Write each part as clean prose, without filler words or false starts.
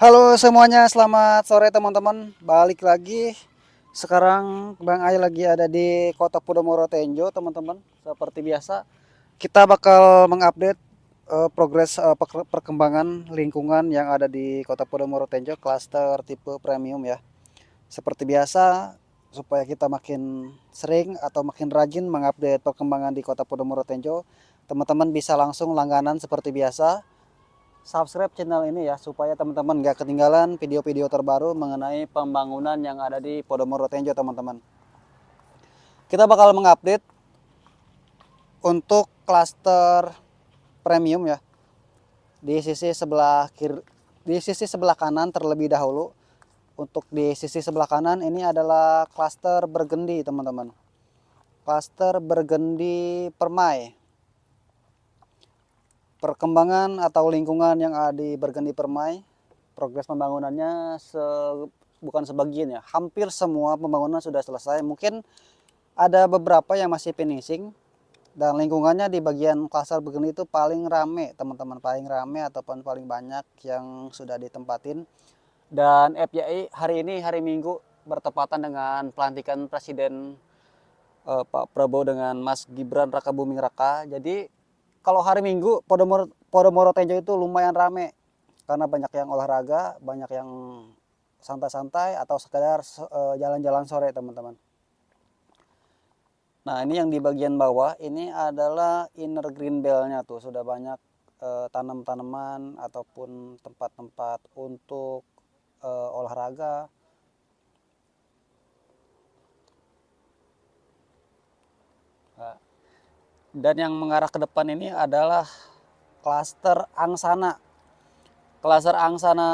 Halo semuanya, selamat sore teman-teman. Balik lagi. Sekarang Bang Ai lagi ada di Kota Podomoro Tenjo, teman-teman. Seperti biasa, kita bakal mengupdate progres perkembangan lingkungan yang ada di Kota Podomoro Tenjo, klaster tipe premium ya. Seperti biasa, supaya kita makin sering atau makin rajin mengupdate perkembangan di Kota Podomoro Tenjo, teman-teman bisa langsung langganan seperti biasa subscribe channel ini ya supaya teman-teman gak ketinggalan video-video terbaru mengenai pembangunan yang ada di Podomoro Tenjo teman-teman. Kita bakal mengupdate untuk klaster premium ya di sisi sebelah kiri, di sisi sebelah kanan terlebih dahulu. Untuk di sisi sebelah kanan ini adalah klaster Bergendi teman-teman. Klaster Bergendi Permai. Perkembangan atau lingkungan yang ada di Bergendi Permai, progres pembangunannya bukan sebagian ya, hampir semua pembangunan sudah selesai. Mungkin ada beberapa yang masih finishing, dan lingkungannya di bagian klaster Bergendi itu paling rame teman-teman, paling rame ataupun paling banyak yang sudah ditempatin. Dan FYI, hari ini hari Minggu bertepatan dengan pelantikan Presiden Pak Prabowo dengan Mas Gibran Rakabuming Raka. Jadi kalau hari Minggu Podomoro Tenjo itu lumayan rame karena banyak yang olahraga, banyak yang santai-santai atau sekedar jalan-jalan sore teman-teman. Nah ini yang di bagian bawah ini adalah inner green belt-nya tuh, sudah banyak tanam-tanaman ataupun tempat-tempat untuk olahraga. Nah, dan yang mengarah ke depan ini adalah klaster Angsana. Klaster Angsana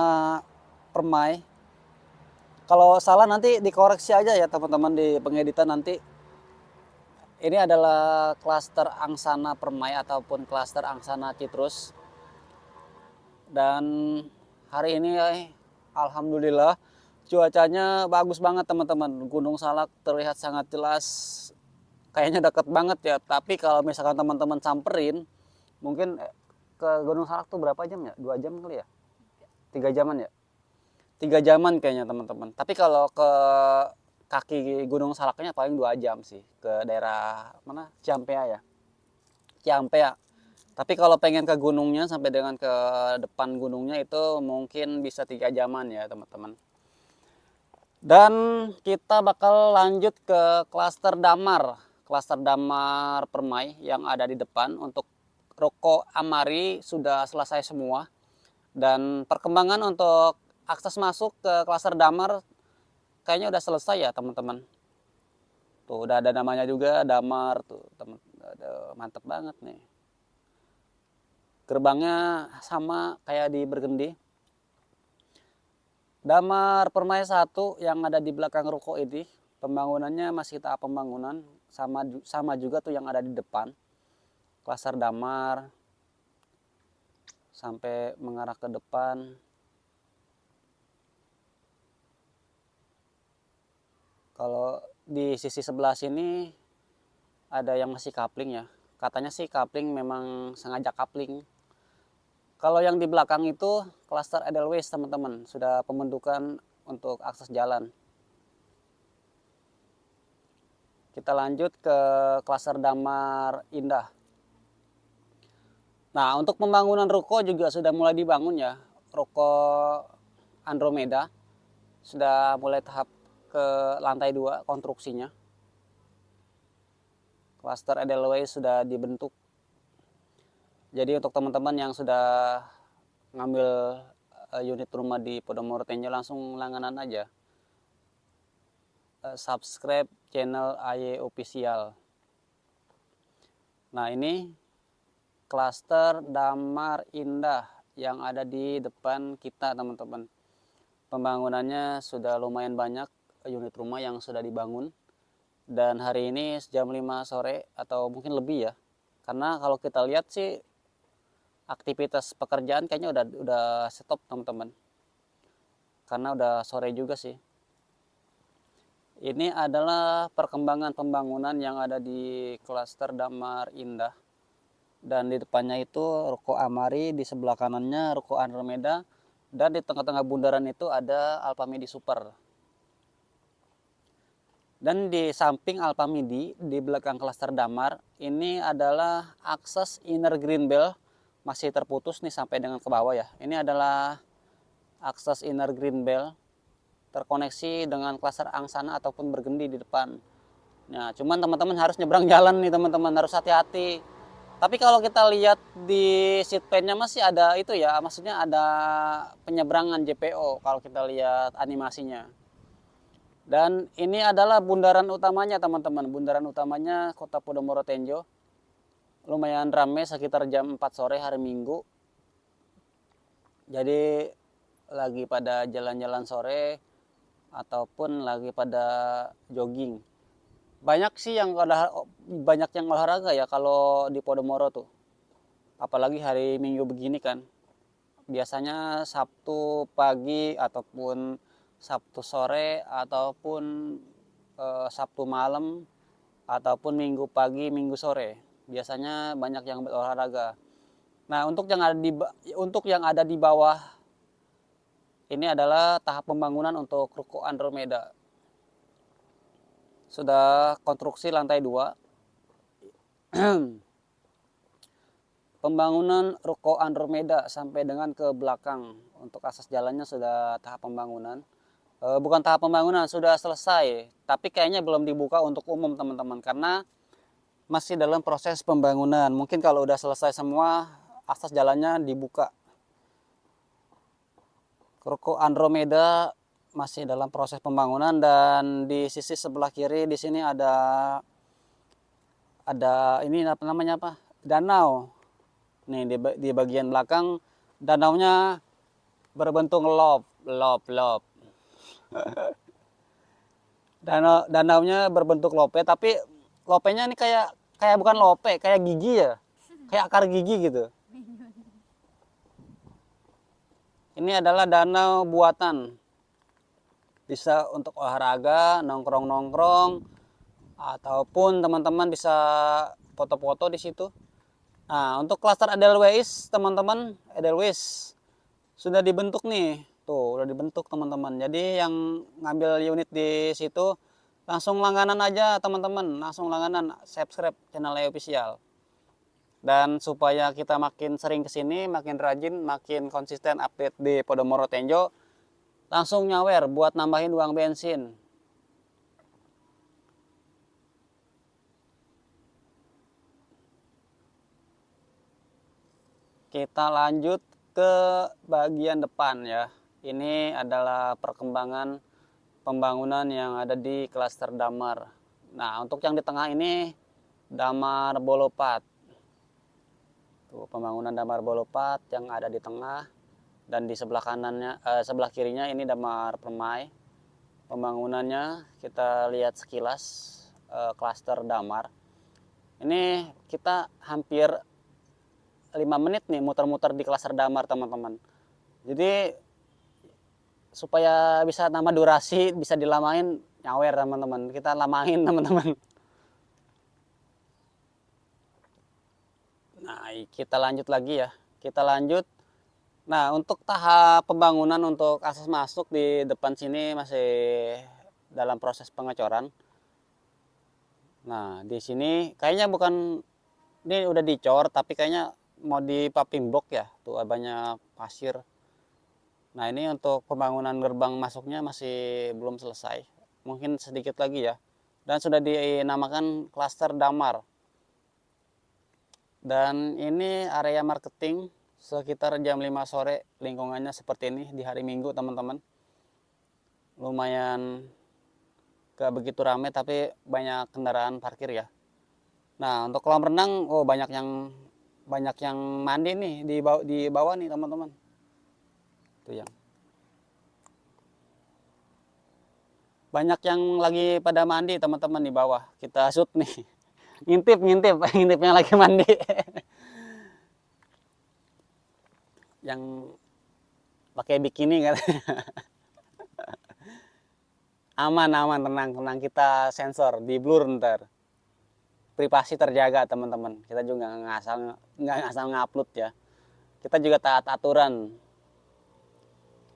Permai. Kalau salah nanti dikoreksi aja ya teman-teman di pengeditan nanti. Ini adalah klaster Angsana Permai ataupun klaster Angsana Citrus. Dan hari ini alhamdulillah cuacanya bagus banget teman-teman. Gunung Salak terlihat sangat jelas. Kayaknya deket banget ya. Tapi kalau misalkan teman-teman samperin, mungkin ke Gunung Salak tuh berapa jam ya? 2 jam kali ya? 3 jaman ya? 3 jaman kayaknya teman-teman. Tapi kalau ke kaki Gunung Salaknya paling 2 jam sih, ke daerah mana, Ciampea ya, Ciampea. Tapi kalau pengen ke gunungnya sampai dengan ke depan gunungnya itu mungkin bisa 3 jaman ya teman-teman. Dan kita bakal lanjut ke klaster Damar Permai yang ada di depan. Untuk Roko Amari sudah selesai semua. Dan perkembangan untuk akses masuk ke klaster Damar kayaknya udah selesai ya teman-teman. Tuh udah ada namanya juga, Damar tuh teman. Mantep banget nih. Gerbangnya sama kayak di Bergendi. Damar Permai 1 yang ada di belakang ruko ini, pembangunannya masih tahap pembangunan, sama juga tuh yang ada di depan. Klaster Damar sampai mengarah ke depan. Kalau di sisi sebelah sini ada yang masih kapling ya. Katanya sih kapling memang sengaja kapling. Kalau yang di belakang itu klaster Edelweiss teman-teman, sudah pembentukan untuk akses jalan. Kita lanjut ke klaster Damar Indah. Nah untuk pembangunan ruko juga sudah mulai dibangun ya. Ruko Andromeda sudah mulai tahap ke lantai 2 konstruksinya. Klaster Edelweiss sudah dibentuk. Jadi untuk teman-teman yang sudah ngambil unit rumah di Podomoro Tenjo langsung langganan aja. Subscribe channel AY Official. Nah ini klaster Damar Indah yang ada di depan kita teman-teman. Pembangunannya sudah lumayan banyak unit rumah yang sudah dibangun. Dan hari ini jam 5 sore atau mungkin lebih ya. Karena kalau kita lihat sih aktivitas pekerjaan kayaknya udah stop teman-teman. Karena udah sore juga sih. Ini adalah perkembangan pembangunan yang ada di klaster Damar Indah. Dan di depannya itu Ruko Amari, di sebelah kanannya Ruko Andromeda. Dan di tengah-tengah bundaran itu ada Alpamidi Super. Dan di samping Alpamidi, di belakang klaster Damar, ini adalah akses Inner Green Belt, masih terputus nih sampai dengan ke bawah ya. Ini adalah akses Inner Green Belt, terkoneksi dengan klaster Angsana ataupun Bergendi di depan. Nah, cuman teman-teman harus nyebrang jalan nih teman-teman, harus hati-hati. Tapi kalau kita lihat di seat plan-nya masih ada itu ya, maksudnya ada penyeberangan JPO kalau kita lihat animasinya. Dan ini adalah bundaran utamanya teman-teman. Bundaran utamanya Kota Podomoro Tenjo. Lumayan ramai sekitar jam 4 sore hari Minggu. Jadi lagi pada jalan-jalan sore ataupun lagi pada jogging. Banyak sih yang banyak yang olahraga ya kalau di Podomoro tuh. Apalagi hari Minggu begini kan. Biasanya Sabtu pagi ataupun Sabtu sore ataupun Sabtu malam ataupun Minggu pagi, Minggu sore. Biasanya banyak yang berolahraga. Nah, untuk yang ada di bawah ini adalah tahap pembangunan untuk Ruko Andromeda. Sudah konstruksi lantai 2. Pembangunan Ruko Andromeda sampai dengan ke belakang. Untuk akses jalannya sudah tahap pembangunan. Bukan tahap pembangunan, sudah selesai. Tapi kayaknya belum dibuka untuk umum teman-teman. Karena masih dalam proses pembangunan. Mungkin kalau udah selesai semua, akses jalannya dibuka. Ruko Andromeda masih dalam proses pembangunan. Dan di sisi sebelah kiri di sini ada ini apa namanya apa? Danau. Nih di bagian belakang danaunya berbentuk lob. Danaunya berbentuk lope, tapi lopenya ini kayak bukan lope, kayak gigi ya. Kayak akar gigi gitu. Ini adalah danau buatan. Bisa untuk olahraga, nongkrong-nongkrong ataupun teman-teman bisa foto-foto di situ. Nah, untuk klaster Edelweiss, teman-teman, Edelweiss sudah dibentuk nih. Tuh, udah dibentuk teman-teman. Jadi yang ngambil unit di situ langsung langganan aja teman-teman, langsung langganan subscribe channel official. Dan supaya kita makin sering kesini, makin rajin, makin konsisten update di Podomoro Tenjo, langsung nyawer buat nambahin uang bensin. Kita lanjut ke bagian depan ya. Ini adalah perkembangan pembangunan yang ada di klaster Damar. Nah, untuk yang di tengah ini Damar Bolopat. Tuh, pembangunan Damar Bolopat yang ada di tengah, dan di sebelah kanannya, sebelah kirinya ini Damar Permai. Pembangunannya kita lihat sekilas, klaster Damar. Ini kita hampir 5 menit nih muter-muter di klaster Damar teman-teman. Jadi supaya bisa nambah durasi, bisa dilamain, nyawer teman-teman. Kita lamain teman-teman. Nah, kita lanjut lagi ya. Kita lanjut. Nah, untuk tahap pembangunan untuk akses masuk di depan sini masih dalam proses pengecoran. Nah, di sini kayaknya bukan, ini udah dicor tapi kayaknya mau di paving block ya. Tuh banyak pasir. Nah, ini untuk pembangunan gerbang masuknya masih belum selesai. Mungkin sedikit lagi ya. Dan sudah dinamakan klaster Damar. Dan ini area marketing sekitar jam 5 sore, lingkungannya seperti ini di hari Minggu teman-teman. Lumayan gak begitu ramai tapi banyak kendaraan parkir ya. Nah, untuk kolam renang, oh banyak yang mandi nih di bawah nih teman-teman. Tuh yang banyak yang lagi pada mandi teman-teman di bawah. Kita shoot nih. Ngintipnya lagi mandi. Yang pakai bikini kan. Aman, tenang, kita sensor, di blur ntar. Privasi terjaga teman-teman. Kita juga nggak ngasal ngupload ya. Kita juga taat aturan.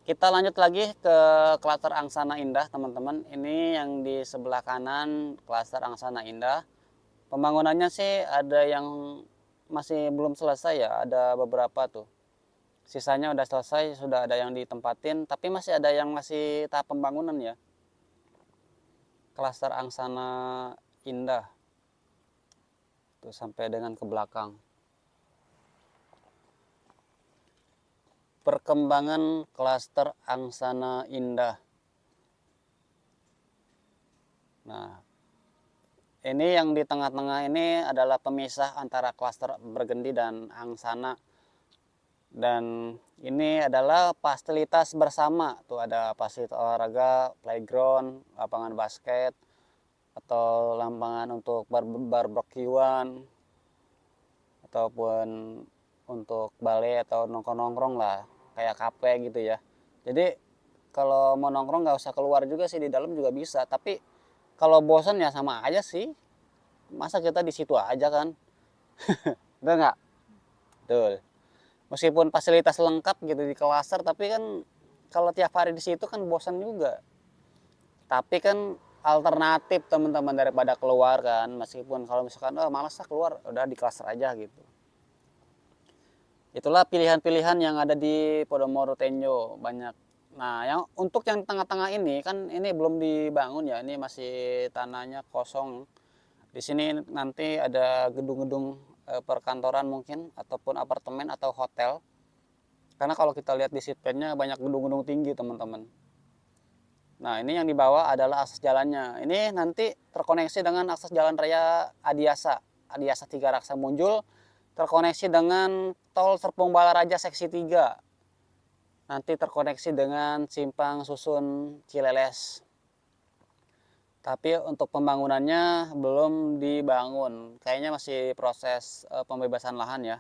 Kita lanjut lagi ke klaster Angsana Indah, teman-teman. Ini yang di sebelah kanan klaster Angsana Indah. Pembangunannya sih ada yang masih belum selesai ya, ada beberapa tuh. Sisanya udah selesai, sudah ada yang ditempatin, tapi masih ada yang masih tahap pembangunan ya. Klaster Angsana Indah. Tuh sampai dengan ke belakang. Perkembangan klaster Angsana Indah. Nah, ini yang di tengah-tengah ini adalah pemisah antara klaster Bergendi dan Angsana. Dan ini adalah fasilitas bersama. Tuh ada fasilitas olahraga, playground, lapangan basket, atau lapangan untuk barbekyuan, ataupun untuk balai atau nongkrong-nongkrong lah, kayak kafe gitu ya. Jadi kalau mau nongkrong nggak usah keluar juga sih, di dalam juga bisa. Tapi kalau bosan ya sama aja sih. Masa kita di situ aja kan? Udah nggak? Betul. Meskipun fasilitas lengkap gitu di klaster, tapi kan kalau tiap hari di situ kan bosan juga. Tapi kan alternatif teman-teman daripada keluar kan. Meskipun kalau misalkan malas lah keluar, udah di klaster aja gitu. Itulah pilihan-pilihan yang ada di Podomoro Tenjo, banyak. Nah, yang untuk yang tengah-tengah ini kan ini belum dibangun ya, ini masih tanahnya kosong. Di sini nanti ada gedung-gedung perkantoran mungkin, ataupun apartemen atau hotel. Karena kalau kita lihat di sitplannya banyak gedung-gedung tinggi teman-teman. Nah, ini yang di bawah adalah akses jalannya. Ini nanti terkoneksi dengan akses jalan raya Adiasa, Adiasa Tiga Raksa Muncul, terkoneksi dengan tol Serpong Balaraja seksi 3. Nanti terkoneksi dengan Simpang Susun Cileles. Tapi untuk pembangunannya belum dibangun. Kayaknya masih proses pembebasan lahan ya.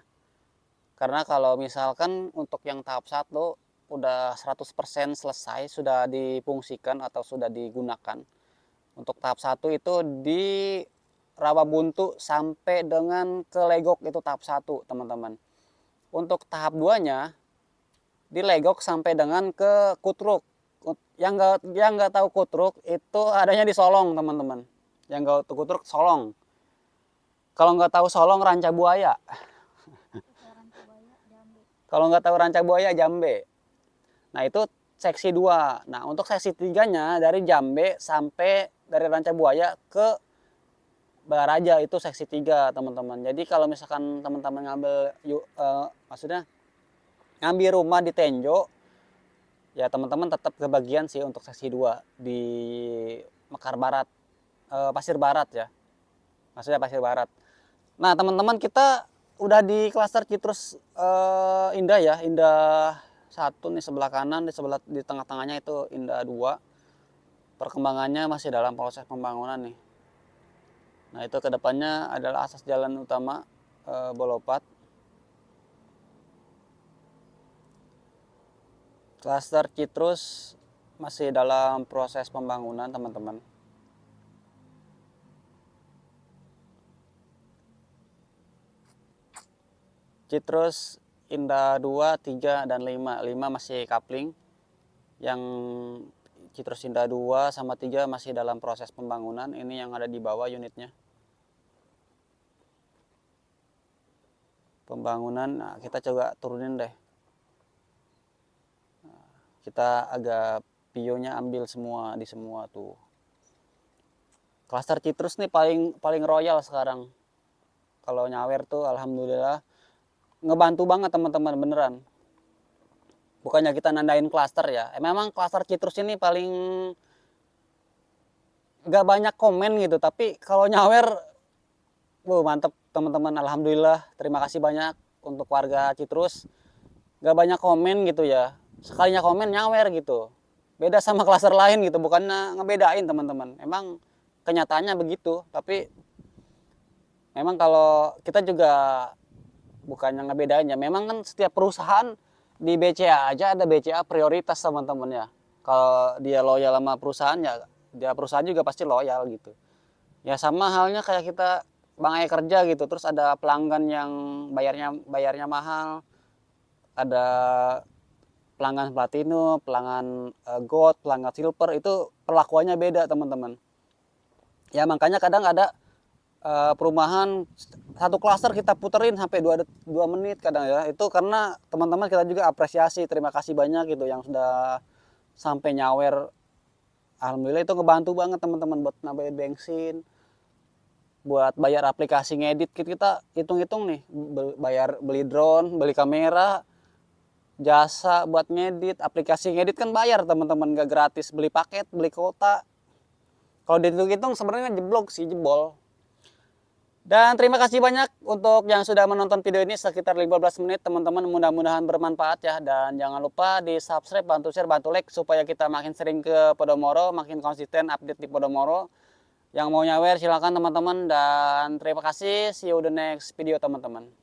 Karena kalau misalkan untuk yang tahap 1 udah 100% selesai, sudah difungsikan atau sudah digunakan. Untuk tahap 1 itu di Rawabuntu sampai dengan ke Legok, itu tahap 1 teman-teman. Untuk tahap 2-nya di Legok sampai dengan ke Kutruk. Yang nggak tahu Kutruk itu adanya di Solong teman-teman. Yang nggak tahu Kutruk Solong. Kalau nggak tahu Solong Ranca Buaya. Kalau nggak tahu Ranca Buaya Jambe. Nah itu seksi 2. Nah untuk seksi 3-nya dari Jambe sampai dari Ranca Buaya ke Balaraja itu seksi 3 teman-teman. Jadi kalau misalkan teman-teman maksudnya ngambil rumah di Tenjo, ya teman-teman tetap kebagian sih untuk seksi 2 di Mekar Barat, Pasir Barat ya. Maksudnya Pasir Barat. Nah, teman-teman kita udah di klaster Citrus Indah ya. Indah 1 nih sebelah kanan, di tengah-tengahnya itu Indah 2. Perkembangannya masih dalam proses pembangunan nih. Nah, itu kedepannya adalah akses jalan utama Bolopat. Klaster Citrus masih dalam proses pembangunan teman-teman. Citrus Indah 2, 3, dan 5. 5 masih kapling. Yang Citrus Indah 2 sama 3 masih dalam proses pembangunan. Ini yang ada di bawah unitnya. Pembangunan, nah kita coba turunin deh. Kita agak pionya ambil semua di semua tuh. Klaster Citrus nih paling royal sekarang. Kalau nyawer tuh alhamdulillah ngebantu banget teman-teman beneran. Bukannya kita nandain klaster ya. Memang klaster Citrus ini paling gak banyak komen gitu, tapi kalau nyawer mantep teman-teman, alhamdulillah. Terima kasih banyak untuk warga Citrus. Gak banyak komen gitu ya. Sekalinya komen nyawer gitu. Beda sama klaster lain gitu, bukannya ngebedain teman-teman. Emang kenyataannya begitu, tapi memang kalau kita juga bukannya ngebedain ya. Memang kan setiap perusahaan di BCA aja ada BCA prioritas teman-teman ya. Kalau dia loyal sama perusahaan ya, dia perusahaan juga pasti loyal gitu. Ya sama halnya kayak kita Bang Aya kerja gitu, terus ada pelanggan yang bayarnya mahal, ada pelanggan platinum, pelanggan gold, pelanggan silver itu perlakuannya beda teman-teman. Ya makanya kadang ada perumahan satu klaster kita puterin sampai 2 menit kadang ya. Itu karena teman-teman kita juga apresiasi, terima kasih banyak gitu yang sudah sampai nyawer. Alhamdulillah itu ngebantu banget teman-teman buat nambahin bensin, buat bayar aplikasi ngedit. Kita hitung-hitung nih, bayar beli drone, beli kamera, jasa buat ngedit, aplikasi ngedit kan bayar teman-teman, gak gratis, beli paket, beli kuota. Kalau dihitung-hitung sebenarnya jebol. Dan terima kasih banyak untuk yang sudah menonton video ini sekitar 15 menit teman-teman, mudah-mudahan bermanfaat ya. Dan jangan lupa di subscribe, bantu share, bantu like supaya kita makin sering ke Podomoro, makin konsisten update di Podomoro. Yang mau nyawer silakan teman-teman, dan terima kasih, see you the next video teman-teman.